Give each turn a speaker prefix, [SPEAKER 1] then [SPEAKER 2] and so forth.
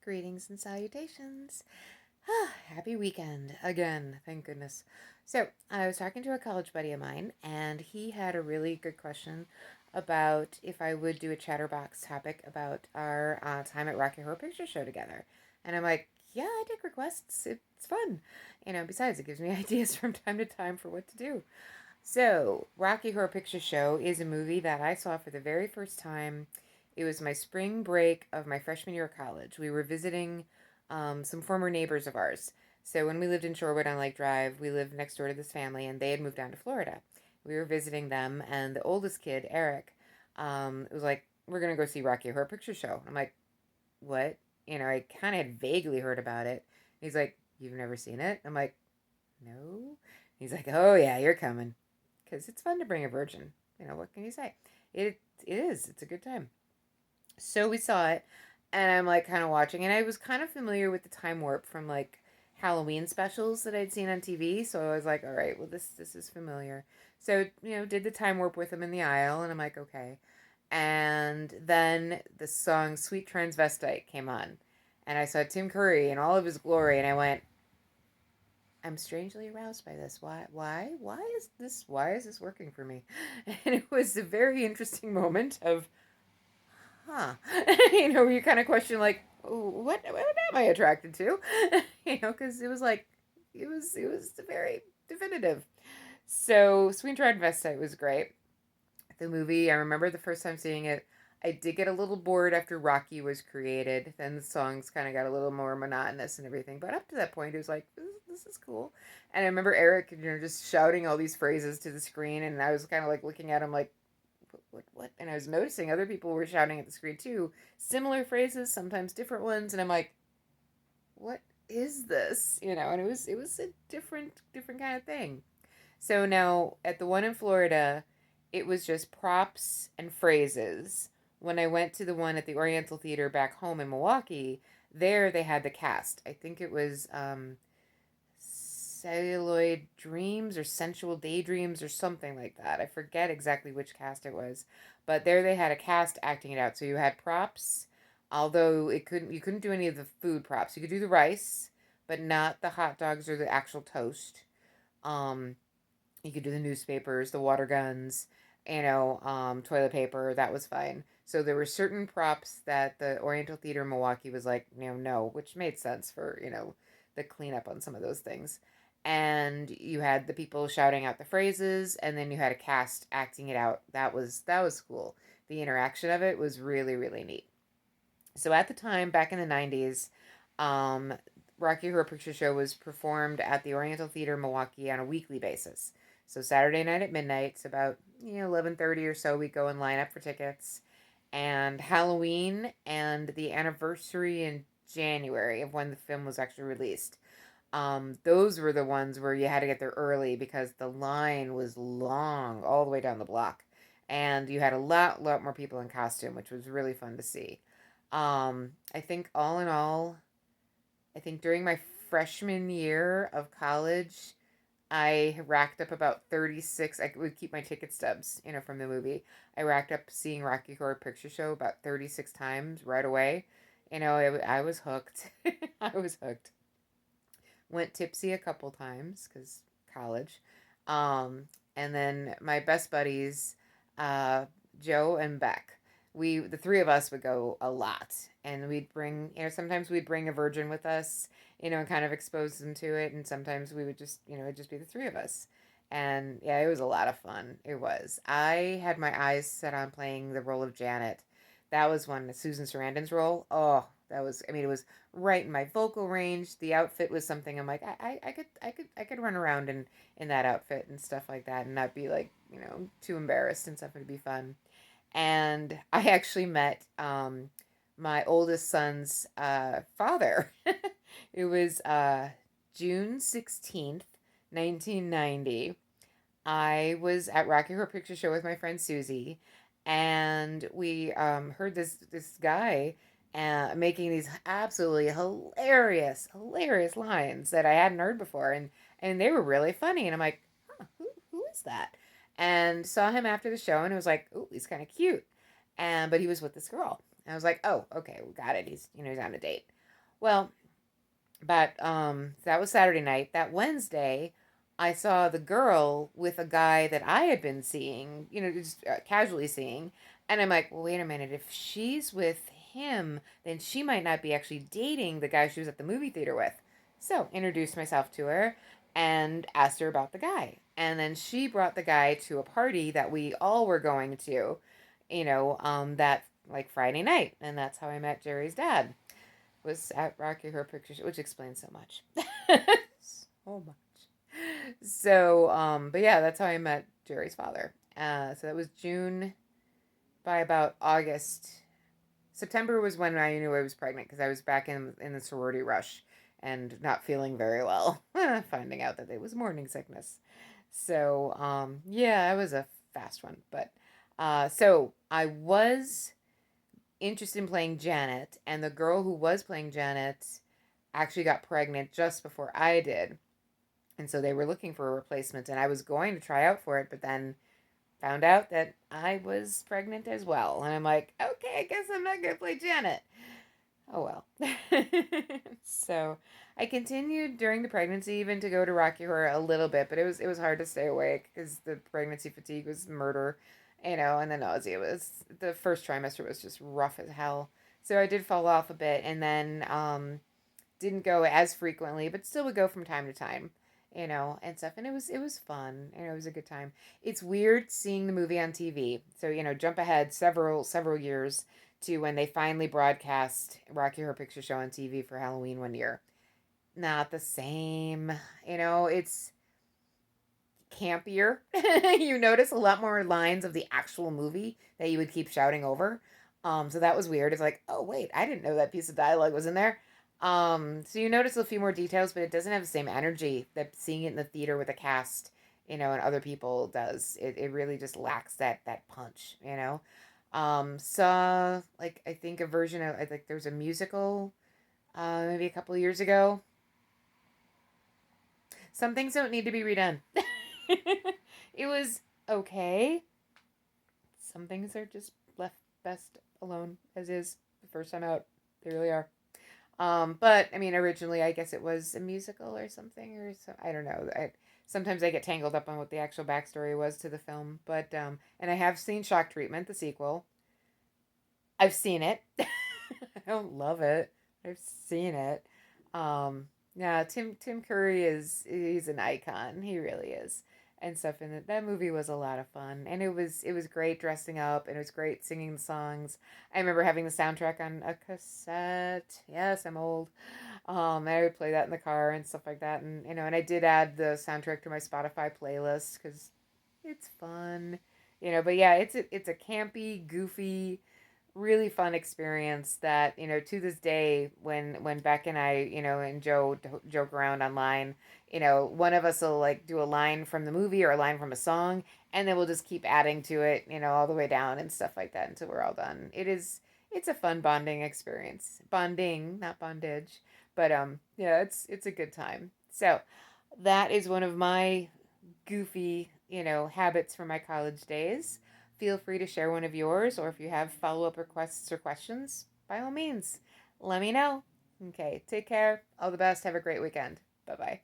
[SPEAKER 1] Greetings and salutations. Happy weekend again, thank goodness. So, I was talking to a college buddy of mine, and he had a really good question about if I would do a Chatterbox topic about our time at Rocky Horror Picture Show together. And I'm like, yeah, I take requests. It's fun. Besides, it gives me ideas from time to time for what to do. So, Rocky Horror Picture Show is a movie that I saw for the very first time. It was my spring break of my freshman year of college. We were visiting some former neighbors of ours. So, when we lived in Shorewood on Lake Drive, we lived next door to this family, and they had moved down to Florida. We were visiting them, and the oldest kid, Eric, was like, "We're gonna go see Rocky Horror Picture Show." I'm like, "What?" I kind of had vaguely heard about it. He's like, "You've never seen it?" I'm like, "No." He's like, "Oh yeah, you're coming." Because it's fun to bring a virgin. What can you say? It is. It's a good time. So we saw it, and I'm like kind of watching, and I was kind of familiar with the time warp from like Halloween specials that I'd seen on TV. So I was like, all right, well this is familiar. So did the time warp with him in the aisle, and I'm like, okay. And then the song "Sweet Transvestite" came on, and I saw Tim Curry in all of his glory, and I went, I'm strangely aroused by this. Why is this working for me? And it was a very interesting moment of, huh. You kind of question like, what am I attracted to? Because it was like, it was very definitive. So Sweet Transvestite was great. The movie, I remember the first time seeing it, I did get a little bored after Rocky was created. Then the songs kind of got a little more monotonous and everything. But up to that point, it was like, this is cool. And I remember Eric, just shouting all these phrases to the screen. And I was kind of like looking at him like, what? And I was noticing other people were shouting at the screen too. Similar phrases, sometimes different ones. And I'm like, what is this? And it was a different kind of thing. So now at the one in Florida, it was just props and phrases. When I went to the one at the Oriental Theater back home in Milwaukee, there they had the cast. I think it was Celluloid Dreams or Sensual Daydreams or something like that. I forget exactly which cast it was, but there they had a cast acting it out. So you had props, although you couldn't do any of the food props. You could do the rice, but not the hot dogs or the actual toast. Um, you could do the newspapers, the water guns, toilet paper. That was fine. So there were certain props that the Oriental Theater in Milwaukee was like, no, which made sense for, the cleanup on some of those things. And you had the people shouting out the phrases, and then you had a cast acting it out. That was cool. The interaction of it was really, really neat. So at the time, back in the 90s, um, Rocky Horror Picture Show was performed at the Oriental Theater in Milwaukee on a weekly basis. So Saturday night at midnight, it's about 11:30 or so. We go and line up for tickets, and Halloween and the anniversary in January of when the film was actually released. Those were the ones where you had to get there early because the line was long all the way down the block, and you had a lot more people in costume, which was really fun to see. I think all in all, I think during my freshman year of college, I racked up about 36. I would keep my ticket stubs, from the movie. I racked up seeing Rocky Horror Picture Show about 36 times right away. I was hooked. I was hooked. Went tipsy a couple times because college. Um, and then my best buddies, uh, Joe and Beck, the three of us would go a lot, and we'd bring, sometimes we'd bring a virgin with us, and kind of expose them to it, and sometimes we would just, it'd just be the three of us. And yeah, it was a lot of fun. It was. I had my eyes set on playing the role of Janet. That was one, Susan Sarandon's role. Oh, it was right in my vocal range. The outfit was something I'm like, I could run around in that outfit and stuff like that and not be like, too embarrassed and stuff. It'd be fun. And I actually met my oldest son's father. It was June 16th, 1990. I was at Rocky Horror Picture Show with my friend Susie, and we heard this guy making these absolutely hilarious lines that I hadn't heard before, and they were really funny. And I'm like, huh, who is that? And saw him after the show, and it was like, oh, he's kind of cute, but he was with this girl. And I was like, oh, okay, we got it. He's on a date. Well, but that was Saturday night. That Wednesday, I saw the girl with a guy that I had been seeing, just casually seeing, and I'm like, well, wait a minute. If she's with him, then she might not be actually dating the guy she was at the movie theater with. So introduced myself to her and asked her about the guy, and then she brought the guy to a party that we all were going to, that like Friday night, and that's how I met Jerry's dad was at Rocky Horror Picture Show, which explains so much. So much. So, but yeah, that's how I met Jerry's father. So that was June. By about August, September was when I knew I was pregnant because I was back in the sorority rush and not feeling very well, finding out that it was morning sickness. So, yeah, I was a fast one, but so I was interested in playing Janet, and the girl who was playing Janet actually got pregnant just before I did. And so they were looking for a replacement, and I was going to try out for it, but then found out that I was pregnant as well. And I'm like, okay, I guess I'm not going to play Janet. Oh well. So I continued during the pregnancy even to go to Rocky Horror a little bit, but it was hard to stay awake because the pregnancy fatigue was murder, and the nausea was the first trimester was just rough as hell. So I did fall off a bit, and then didn't go as frequently, but still would go from time to time, and stuff. And it was fun, and it was a good time. It's weird seeing the movie on TV. So jump ahead several years to when they finally broadcast Rocky Horror Picture Show on TV for Halloween one year. Not the same, it's campier. You notice a lot more lines of the actual movie that you would keep shouting over. So that was weird. It's like, oh wait, I didn't know that piece of dialogue was in there. So you notice a few more details, but it doesn't have the same energy that seeing it in the theater with a cast, and other people does. It really just lacks that punch, Saw like I think a version of I think there was a musical, maybe a couple of years ago. Some things don't need to be redone. It was okay. Some things are just left best alone as is the first time out. They really are. But I mean, originally I guess it was a musical or something, or so I don't know. Sometimes I get tangled up on what the actual backstory was to the film, but and I have seen Shock Treatment, the sequel. I've seen it. I don't love it. I've seen it. Yeah, Tim Curry he's an icon. He really is. And stuff in it. That movie was a lot of fun, and it was great dressing up, and it was great singing the songs. I remember having the soundtrack on a cassette. Yes, I'm old. I would play that in the car and stuff like that, and I did add the soundtrack to my Spotify playlist because it's fun, But yeah, it's a campy, goofy, really fun experience that to this day when Beck and I and Joe joke around online, one of us will like do a line from the movie or a line from a song, and then we'll just keep adding to it all the way down and stuff like that until we're all done. It's a fun bonding experience, bonding, not bondage, but yeah, it's a good time. So that is one of my goofy habits from my college days. Feel free to share one of yours, or if you have follow up requests or questions, by all means, let me know. Okay, take care. All the best. Have a great weekend. Bye bye.